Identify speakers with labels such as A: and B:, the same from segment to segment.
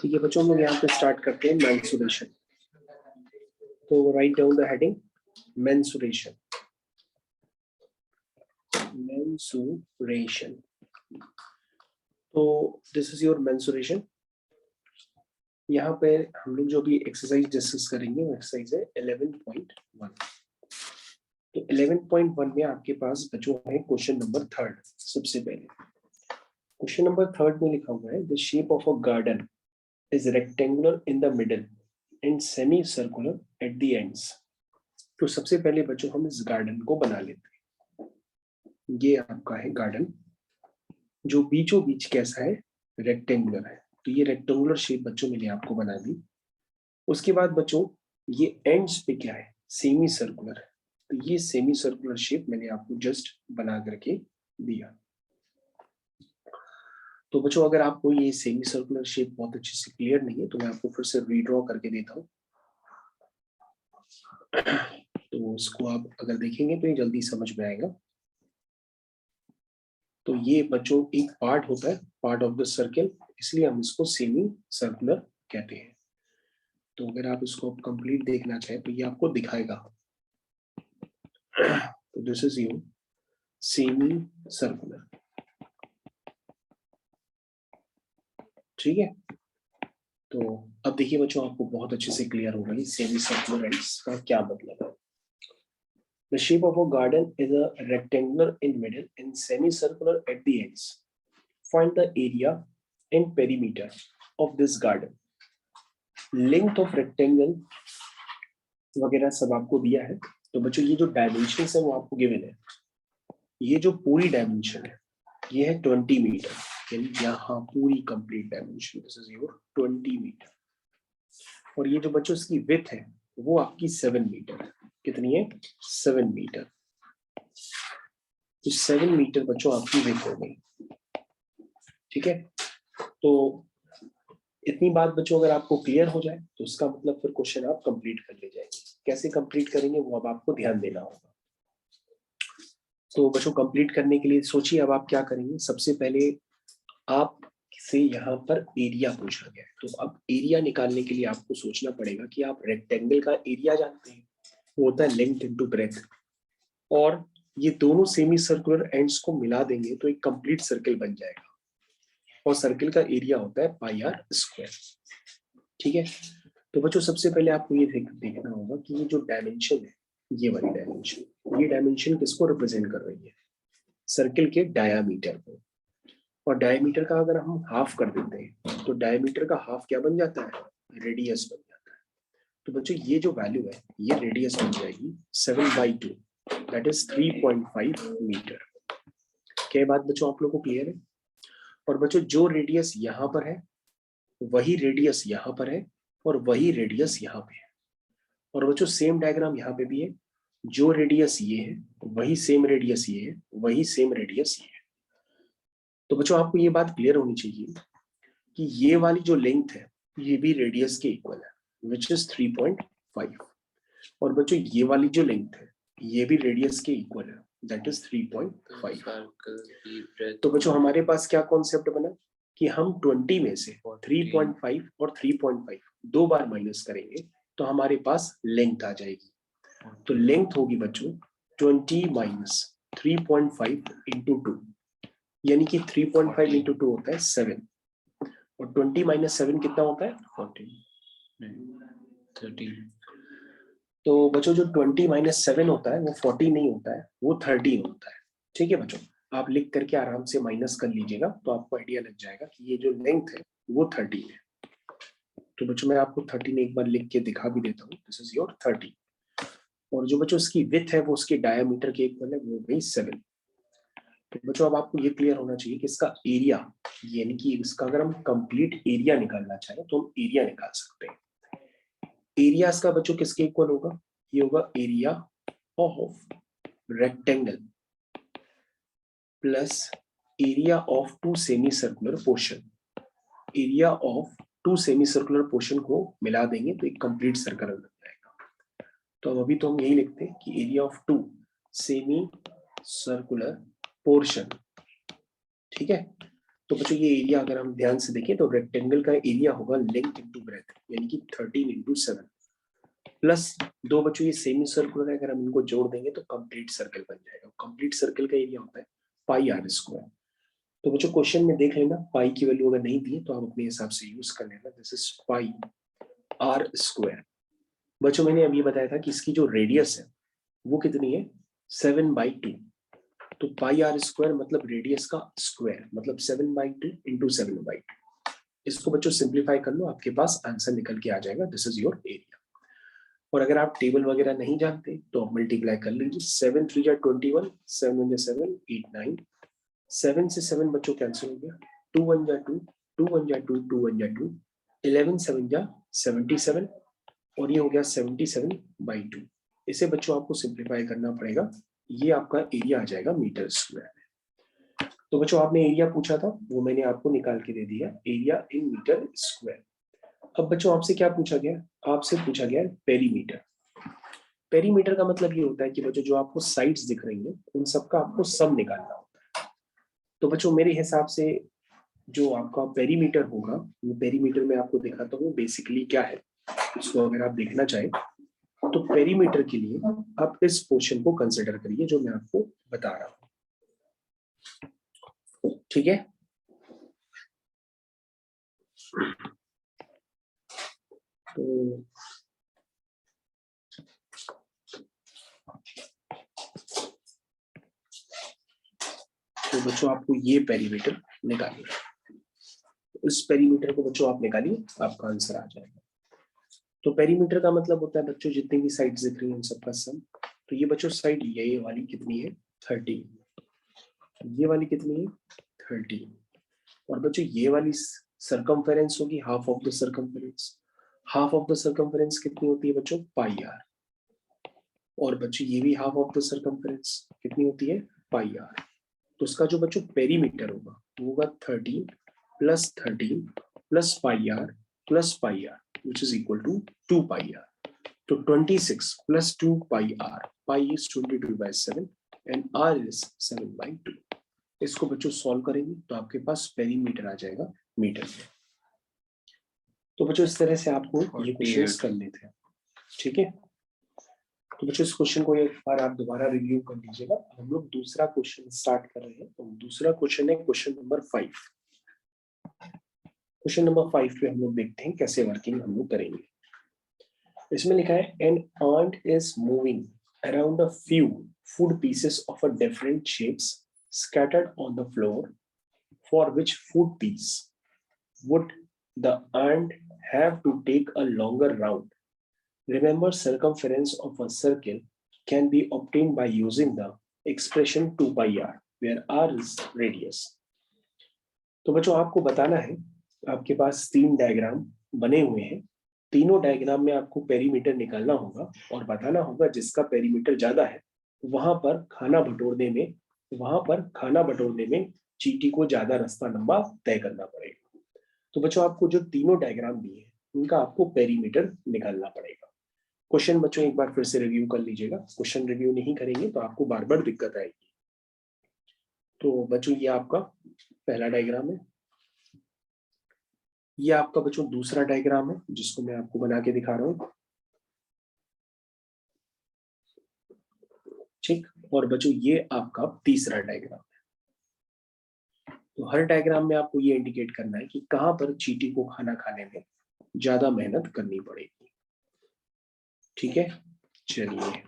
A: ठीक है बच्चों, हम लोग यहाँ पे स्टार्ट करते हैं मेंसुरेशन। तो write down the heading mensuration. Mensuration, तो दिस इज योर मेंसुरेशन। यहाँ पे हम लोग जो भी एक्सरसाइज डिस्कस करेंगे वो एक्सरसाइज है 11.1। तो 11.1 में आपके पास बच्चों है क्वेश्चन नंबर 3। सबसे पहले क्वेश्चन नंबर 3 में लिखा हुआ है the shape of a garden is rectangular in the middle and semi circular at the ends. तो सबसे पहले बच्चों हम इस गार्डन को बना लेते हैं। ये आपका है गार्डन, जो बीचों बीच कैसा है, रेक्टेंगुलर है। तो ये रेक्टेंगुलर शेप बच्चों मैंने आपको बना दी। उसके बाद बच्चों ये एंड्स पे क्या है, सेमी सर्कुलर है। तो ये सेमी सर्कुलर शेप मैंने आपको जस्ट बना करके दिया। तो बच्चों अगर आपको ये सेमी सर्कुलर शेप बहुत अच्छे से क्लियर नहीं है तो मैं आपको फिर से रीड्रॉ करके देता हूँ। तो इसको आप अगर देखेंगे तो ये जल्दी समझ में आएगा। तो ये बच्चों एक पार्ट होता है, पार्ट ऑफ द सर्कल, इसलिए हम इसको सेमी सर्कुलर कहते हैं। तो अगर आप इसको कंप्लीट देखना चाहें तो ये आपको दिखाएगा। तो this is your semi circular. ठीक है, तो अब देखिए बच्चों आपको बहुत अच्छे से क्लियर होगा ये सेमी सर्कुलर एंड्स का क्या मतलब है। The shape of a garden is a rectangular in middle and semicircular at the ends. Find the area and perimeter of this garden. Length of rectangle वगैरह सब आपको दिया है। तो बच्चों ये जो डायमेंशन है वो आपको गिवन है। ये जो पूरी डायमेंशन है ये है 20 मीटर, यानी यहाँ पूरी complete dimension this is your 20 metre. और ये जो बच्चों इसकी विड्थ है वो आपकी 7 मीटर है। कितनी है? 7 मीटर। तो 7 मीटर बच्चों आपकी विड्थ हो गई। ठीक है, तो इतनी बात बच्चों अगर आपको क्लियर हो जाए तो उसका मतलब फिर क्वेश्चन आप कंप्लीट कर ले जाएंगे। कैसे कंप्लीट करेंगे वो अब आपको ध्यान देना होगा। तो बच्चों कंप्लीट करने के लिए सोचिए अब आप क्या करेंगे। सबसे पहले आप से यहाँ पर एरिया पूछा गया है, तो अब एरिया निकालने के लिए आपको सोचना पड़ेगा कि आप रेक्टेंगल का एरिया जानते हैं, वो होता है लेंथ इनटू ब्रेथ। और ये दोनों सेमी सर्कुलर एंड्स को मिला देंगे तो एक कंप्लीट सर्कल बन जाएगा। और सर्कल का एरिया होता है पाई आर स्क्वायर। ठीक है, तो बच्चों सबसे पहले आपको ये देखना होगा कि ये जो डायमेंशन है, ये वाली डायमेंशन, ये डायमेंशन किसको रिप्रेजेंट कर रही है? सर्कल के डायामीटर को। और डायमीटर का अगर हम हाफ कर देते हैं तो डायमीटर का हाफ क्या बन जाता है? रेडियस बन जाता है। तो बच्चों ये जो वैल्यू है ये रेडियस बन जाएगी 7/2, दैट इज 3.5 मीटर। क्या बात बच्चों आप लोगों को क्लियर है? और बच्चों जो रेडियस यहाँ पर है वही रेडियस यहाँ पर है और वही रेडियस यहाँ पे है। और बच्चों सेम डायग्राम यहाँ पे भी है, जो रेडियस ये है वही सेम रेडियस ये है, वही सेम रेडियस ये है। तो बच्चों आपको ये बात क्लियर होनी चाहिए कि ये वाली जो लेंथ है ये भी रेडियस के इक्वल है, विच इज 3.5। और बच्चों ये वाली जो लेंथ है ये भी रेडियस के इक्वल है, दैट इज 3.5। तो बच्चों हमारे पास क्या कॉन्सेप्ट बना कि हम 20 में से 3.5 और 3.5 दो बार माइनस करेंगे तो हमारे पास लेंथ आ जाएगी। तो लेंथ होगी बच्चों 20 माइनस 3.5 इंटू 2, यानी कि 3.5 इंटू 2 होता है 7 और 20 माइनस 7 कितना होता है? 13। तो बच्चों जो 20 माइनस 7 होता है वो 40 नहीं होता है, वो 13 होता है। ठीक है बच्चों, आप लिख करके आराम से माइनस कर लीजिएगा तो आपको आइडिया लग जाएगा कि ये जो लेंथ है वो 13 है। तो बच्चों मैं आपको 13 एक बार लिख के दिखा भी देता हूँ, दिस इज योर 13। और जो बच्चों इसकी विड्थ है वो उसके डायमीटर के इक्वल है, वो गई 7। तो बच्चों अब आपको ये क्लियर होना चाहिए कि इसका एरिया, यानी कि इसका अगर हम कंप्लीट एरिया निकालना चाहें तो हम एरिया निकाल सकते हैं। एरिया इसका बच्चों किसके इक्वल होगा? ये होगा area of rectangle plus area of two semicircular portion. Area of two semicircular portion को मिला देंगे तो एक कंप्लीट सर्कल बन जाएगा। तो अब अभी तो हम यही लिखते हैं कि area of two semicircular portion ठीक है। तो बच्चों ये एरिया अगर हम ध्यान से देखें तो रेक्टेंगल का एरिया होगा लेंथ इंटू ब्रेथ, यानी कि 13 इंटू 7 प्लस दो बच्चों ये सेमी सर्कुलर है, अगर हम इनको जोड़ देंगे तो कंप्लीट सर्कल बन जाएगा। कंप्लीट सर्कल का एरिया होता है पाई आर स्क्वायर। तो बच्चों क्वेश्चन में देख लेना, पाई की वैल्यू अगर नहीं दी है तो आप अपने हिसाब से यूज कर लेना। This is pi r square. बच्चों मैंने अभी बताया था कि इसकी जो रेडियस है वो कितनी है 7/2। तो पाई आर स्क्वायर मतलब रेडियस का स्क्वायर, मतलब 7/2 इंटू 7/2। इसको बच्चों सिंप्लीफाई कर लो, आपके पास आंसर निकल के आ जाएगा। This is your area. और अगर आप टेबल वगैरह नहीं जानते तो आप मल्टीप्लाई कर लीजिए। 7 3 जा 21, 7 1 जा 7, 8 9, 7 से 7 बच्चों कैंसिल हो गया, 2 1 जा 2, 2 1 जा 2, 2 1 जा 2, 11 7 जा 77 और ये हो गया 77/2। इसे बच्चों आपको सिंप्लीफाई करना पड़ेगा, ये आपका एरिया आ जाएगा मीटर स्क्वायर। तो बच्चों आपने एरिया पूछा था वो मैंने आपको निकाल के दे दिया, एरिया इन मीटर स्क्वायर। अब बच्चों आपसे क्या पूछा गया, आपसे पूछा गया पेरीमीटर। पेरीमीटर का मतलब ये होता है कि बच्चों जो आपको साइड्स दिख रही हैं उन सबका आपको सम निकालना होता है। तो बच्चों मेरे हिसाब से जो आपका पेरीमीटर होगा, वो पेरीमीटर में आपको दिखाता हूँ बेसिकली क्या है, उसको अगर आप देखना चाहें तो पेरीमीटर के लिए आप इस पोर्शन को कंसिडर करिए जो मैं आपको बता रहा हूँ। ठीक है। तो बच्चों आपको ये पेरीमीटर निकालना है। इस पेरीमीटर को बच्चों आप निकालिए, आपका आंसर आ जाएगा। तो पेरीमीटर का मतलब होता है बच्चों जितनी भी साइड्स दिख रही हैं उन सबका सम। तो ये बच्चों साइड ये वाली कितनी है 13, ये वाली कितनी है 13, और बच्चों ये वाली सरकमफेरेंस होगी half of the circumference. Half of the circumference कितनी होती है बच्चों पाई आर, और बच्चों ये भी हाफ ऑफ द सरकमफेरेंस कितनी होती है पाई आर। तो उसका जो बच्चों पेरीमीटर होगा वो होगा 13 plus 13 plus pi r plus pi r which is equal to 2 pi r. तो 26 plus 2 pi r, pi is 22/7 and r is 7/2। इसको बच्चों सॉल्व करेंगे तो आपके पास पेरीमीटर आ जाएगा मीटर में। तो बच्चों इस तरह से आपको ये क्वेश्चंस करने थे। ठीक है। तो बच्चों इस क्वेश्चन को एक बार आप दोबारा रिव्यू कर लीजिएगा। हम लोग दूसरा क्वेश्चन स्टार्ट कर रहे हैं। तो दूसरा क्वेश्चन है क्वेश्चन नंबर 5। क्वेश्चन नंबर 5 पे हम लोग देखते हैं कैसे वर्किंग हम लोग करेंगे। इसमें लिखा है N ant is moving around a few food pieces of a different shapes scattered on the floor. For which food piece would the ant have to take a longer round? Remember, circumference of a circle can be obtained by using the expression 2 pi r, where r is radius. तो बच्चों आपको बताना है, आपके पास 3 diagram बने हुए हैं। तीनों डायग्राम में आपको पेरीमीटर निकालना होगा और बताना होगा जिसका पेरीमीटर ज्यादा है वहां पर खाना बटोरने में चींटी को ज्यादा रास्ता लंबा तय करना पड़ेगा। तो बच्चों आपको जो तीनों डायग्राम दिए हैं उनका आपको पेरीमीटर निकालना पड़ेगा। क्वेश्चन बच्चों एक बार फिर से रिव्यू कर लीजिएगा, क्वेश्चन रिव्यू नहीं करेंगे तो आपको बार बार दिक्कत आएगी। तो बच्चों ये आपका पहला डायग्राम है, ये आपका बच्चों दूसरा डायग्राम है जिसको मैं आपको बना के दिखा रहा हूं। ठीक, और बच्चों ये आपका तीसरा डायग्राम है। तो हर डायग्राम में आपको ये इंडिकेट करना है कि कहां पर चींटी को खाना खाने में ज्यादा मेहनत करनी पड़ेगी। ठीक है, चलिए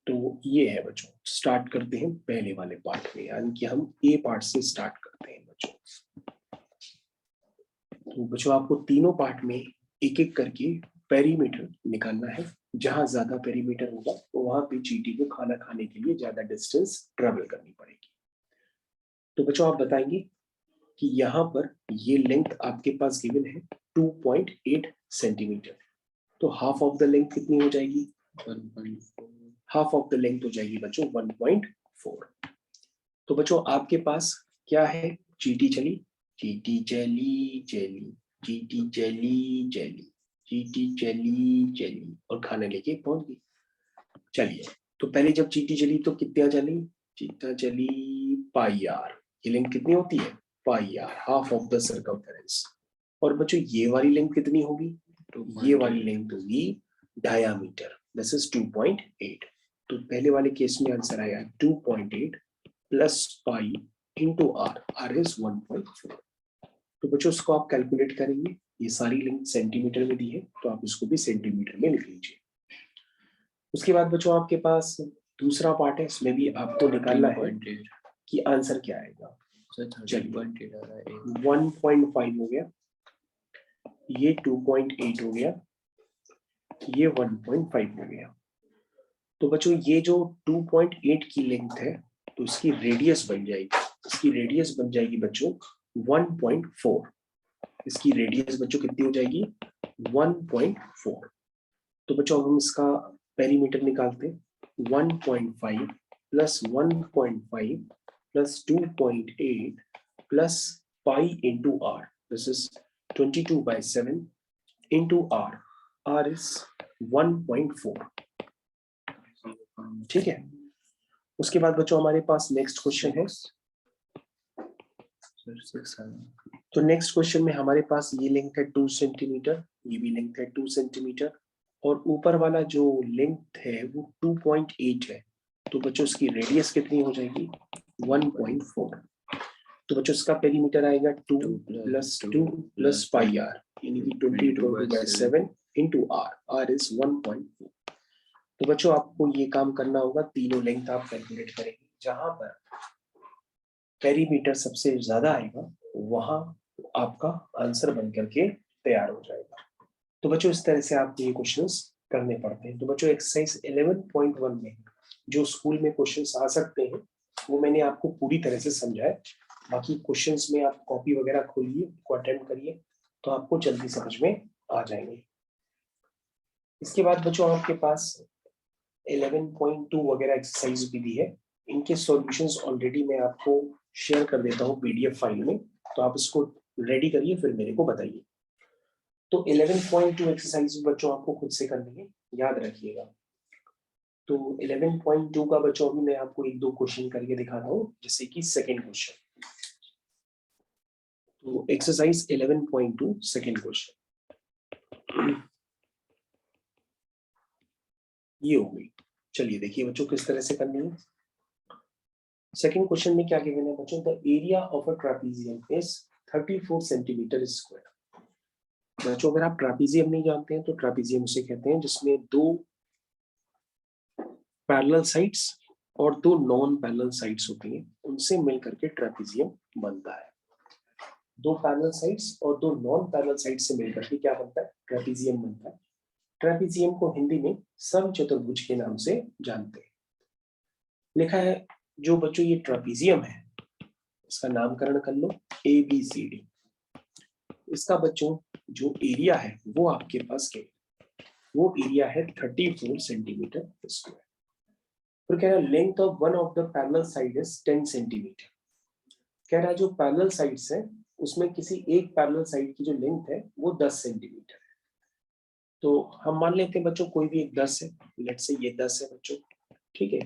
A: तो ये है बच्चों, स्टार्ट करते हैं पहले वाले पार्ट में, यानी कि हम ए पार्ट से स्टार्ट करते हैं बच्चों। तो बच्चों आपको तीनों पार्ट में एक एक करके पेरीमीटर निकालना है। जहां ज्यादा पेरीमीटर होगा तो वहां पे चींटी को खाना खाने के लिए ज्यादा डिस्टेंस ट्रेवल करनी पड़ेगी। तो बच्चों आप बताएंगे कि यहाँ पर ये लेंथ आपके पास गिवन है 2.8 सेंटीमीटर। तो हाफ ऑफ द लेंथ कितनी हो जाएगी 1.4, हाफ ऑफ द लेंथ हो जाएगी बच्चों 1.4। तो बच्चों आपके पास क्या है, चींटी चली, चींटी चली चली, चींटी चली चली, चींटी चली चली और खाना लेके पहुंच गई। चलिए, तो पहले जब चींटी चली तो कितना चली, जितना चली पाई आर, ये लेंथ कितनी होती है pi r, half of the circumference. और बच्चों ये वाली लेंथ कितनी होगी, ये वाली लेंथ होगी डायामीटर, दिस इज 2.8। तो पहले वाले केस में आंसर आया 2.8 plus pi into r, r is 1.4। तो बच्चों इसको आप कैलकुलेट करेंगे, ये सारी लेंथ सेंटीमीटर में दी है तो आप इसको भी सेंटीमीटर में लिख लीजिए। उसके बाद बच्चों आपके पास दूसरा पार्ट है, इसमें भी आपको निकालना है कि आंसर क्या आएगा। 1.5 हो गया, ये 2.8 हो गया, ये 1.5 हो गया। तो बच्चों ये जो 2.8 की लेंथ है तो इसकी रेडियस बन जाएगी, इसकी रेडियस बन जाएगी बच्चों 1.4। इसकी रेडियस बच्चों कितनी हो जाएगी 1.4। तो बच्चों हम इसका पेरीमीटर निकालते हैं, 1.5 plus 1.5 plus 2.8 plus pi into r, this is 22/7 into r, r is 1.4। ठीक है। उसके बाद बच्चों हमारे पास नेक्स्ट क्वेश्चन है। तो नेक्स्ट क्वेश्चन में हमारे पास ये लेंथ है 2 सेंटीमीटर, ये भी लेंथ है 2 सेंटीमीटर, और ऊपर वाला जो लेंथ है वो 2.8 है। तो बच्चों इसकी रेडियस कितनी हो जाएगी 1.4। तो बच्चों इसका पेरीमीटर आएगा 2 प्लस 2 प्लस पाई आर, यानी कि 22/7 इंटू आर, आर इज 1.4। तो बच्चों आपको ये काम करना होगा, तीनों लेंथ आप कैलकुलेट करेंगे, जहां पर पेरीमीटर सबसे ज्यादा आएगा वहां आपका आंसर बन करके तैयार हो जाएगा। तो बच्चों इस तरह से आपको ये क्वेश्चंस करने पड़ते हैं। तो बच्चों एक्सरसाइज 11.1 में जो स्कूल में क्वेश्चंस आ सकते हैं वो मैंने आपको पूरी तरह से समझाया। बाकी क्वेश्चंस में आप कॉपी वगैरह खोलिए, को अटेम्प्ट करिए, तो आपको जल्दी समझ में आ जाएंगे। इसके बाद बच्चों आपके पास 11.2 वगैरह एक्सरसाइज भी दी है, इनके सॉल्यूशंस ऑलरेडी मैं आपको शेयर कर देता हूँ पीडीएफ फाइल में, तो आप इसको रेडी करिए फिर मेरे को बताइए। तो 11.2 एक्सरसाइज बच्चों आपको खुद से करनी है, याद रखिएगा। तो 11.2 का बच्चों अभी मैं आपको एक दो क्वेश्चन करके दिखाता हूँ, जैसे कि सेकंड क्वेश्चन। तो एक्सरसाइज 11.2 सेकंड क्वेश्चन ये हो गई। चलिए देखिए बच्चों किस तरह से करनी है। सेकंड क्वेश्चन में क्या गिवन है बच्चों, the area of a trapezium is 34 centimetre square. बच्चों अगर आप ट्रापेजियम नहीं जानते हैं तो ट्रापेजियम उसे कहते हैं जिसमें दो पैरेलल साइड्स और दो नॉन पैरेलल साइड्स होती हैं, उनसे मिलकर के ट्रापेजियम बनता है। दो पैरेलल साइड्स और दो नॉन पैरेलल साइड से मिलकर के क्या बनता है ट्रापेजियम बनता है। ट्रापेजियम को हिंदी में समचतुर्भुज के नाम से जानते हैं। लिखा है जो बच्चों ये ट्रापेजियम है इसका नामकरण कर लो ABCD। इसका बच्चों जो एरिया है वो आपके पास क्या, वो एरिया है 34 सेंटीमीटर स्क्वायर। फिर कह रहा है length of one of the parallel side is 10 centimetre. कह रहा है जो पैरेलल साइड्स है उसमें किसी एक पैरेलल साइड की जो लेंथ है वो 10 सेंटीमीटर है। तो हम मान लेते हैं बच्चों कोई भी एक 10 है, लेट्स से ये 10 है बच्चों, ठीक है।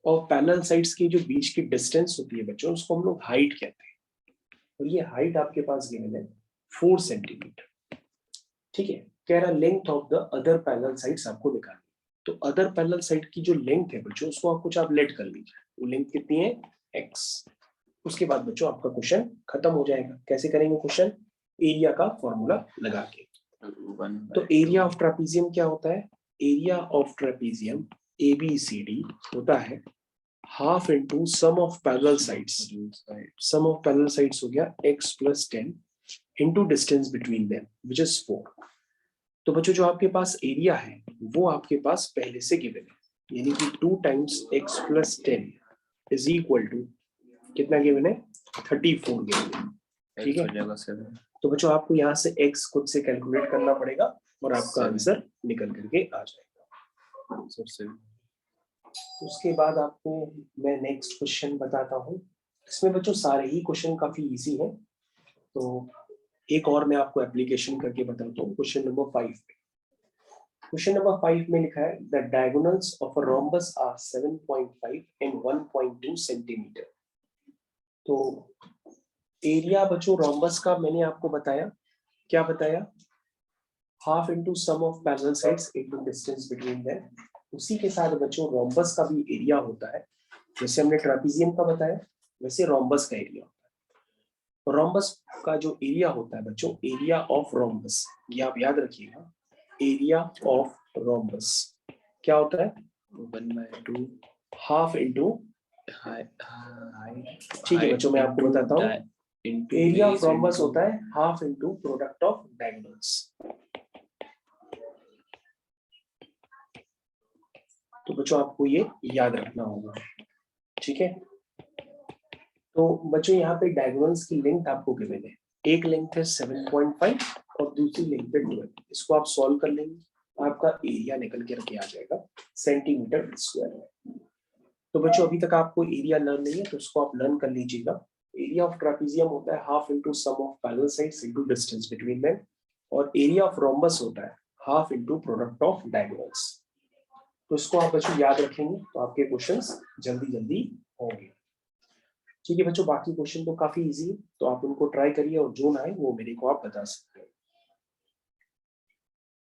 A: और पैरेलल साइड्स की जो बीच की डिस्टेंस होती है बच्चों उसको हम लोग हाइट कहते हैं, और ये हाइट आपके पास गिवन है 4 सेंटीमीटर, ठीक है। कह रहा length of the other parallel sides आपको निकालनी। तो अदर पैरेलल साइड की जो लेंथ है बच्चों उसको आप कुछ आप लेट कर लीजिए, वो लेंथ कितनी है x। उसके बाद बच्चों आपका क्वेश्चन खत्म हो जाएगा। कैसे करेंगे क्वेश्चन, एरिया का फॉर्मूला लगा के। तो एरिया ऑफ ट्रापेजियम क्या होता है, एरिया ऑफ ट्रापेजियम ABCD होता है half into sum of parallel sides. Sum of parallel sides हो गया x + 10 into distance between them which is 4। तो बच्चों जो आपके पास एरिया है वो आपके पास पहले से गिवन है, यानी कि 2 times x + 10 is equal to कितना गिवन है 34 गिवन है, ठीक है। तो बच्चों आपको यहाँ से x खुद से कैलकुलेट करना पड़ेगा और आपका आंसर निकल करके आ जाएगा। उसके बाद आपको मैं नेक्स्ट क्वेश्चन बताता हूँ। इसमें बच्चों सारे ही क्वेश्चन काफी इजी है, तो एक और मैं आपको एप्लीकेशन करके बताता हूँ क्वेश्चन नंबर 5 पे। क्वेश्चन नंबर 5 में लिखा है the diagonals of a rhombus are 7.5 and 1.2 centimetre. तो एरिया बच्चों रोम्बस का मैंने आपको बताया, क्या बताया, half into sum of parallel sides into distance between them. उसी के साथ बच्चों रोम्बस का भी एरिया होता है, जैसे हमने ट्रापीजियम का बताया वैसे रोम्बस का एरिया होता है। रोम्बस का जो एरिया होता है बच्चों, एरिया ऑफ रोम्बस, ये आप याद रखिएगा, एरिया ऑफ रोम्बस क्या होता है,
B: 1/2
A: हाफ इंटू, ठीक है बच्चों मैं आपको बताता हूँ, एरिया ऑफ रोम्बस होता है half into product of diagonals. तो बच्चों आपको ये याद रखना होगा, ठीक है। तो बच्चों यहाँ पे डायगोनल्स की लेंथ आपको गिवन है, एक लेंथ है 7.5 और दूसरी लेंथ है 12। इसको आप सॉल्व कर लेंगे, आपका एरिया निकल के आ जाएगा सेंटीमीटर स्क्वायर में। तो बच्चों अभी तक आपको एरिया लर्न नहीं है तो उसको आप लर्न कर लीजिएगा। एरिया ऑफ ट्रापीजियम होता है half into sum of parallel sides into distance between them, और एरिया ऑफ रोम्बस होता है half into product of diagonals. तो इसको आप बच्चों याद रखेंगे तो आपके क्वेश्चंस जल्दी जल्दी होंगे, ठीक है बच्चों। बाकी क्वेश्चन तो काफी इजी है, तो आप उनको ट्राई करिए और जो ना आए वो मेरे को आप बता सकते हैं।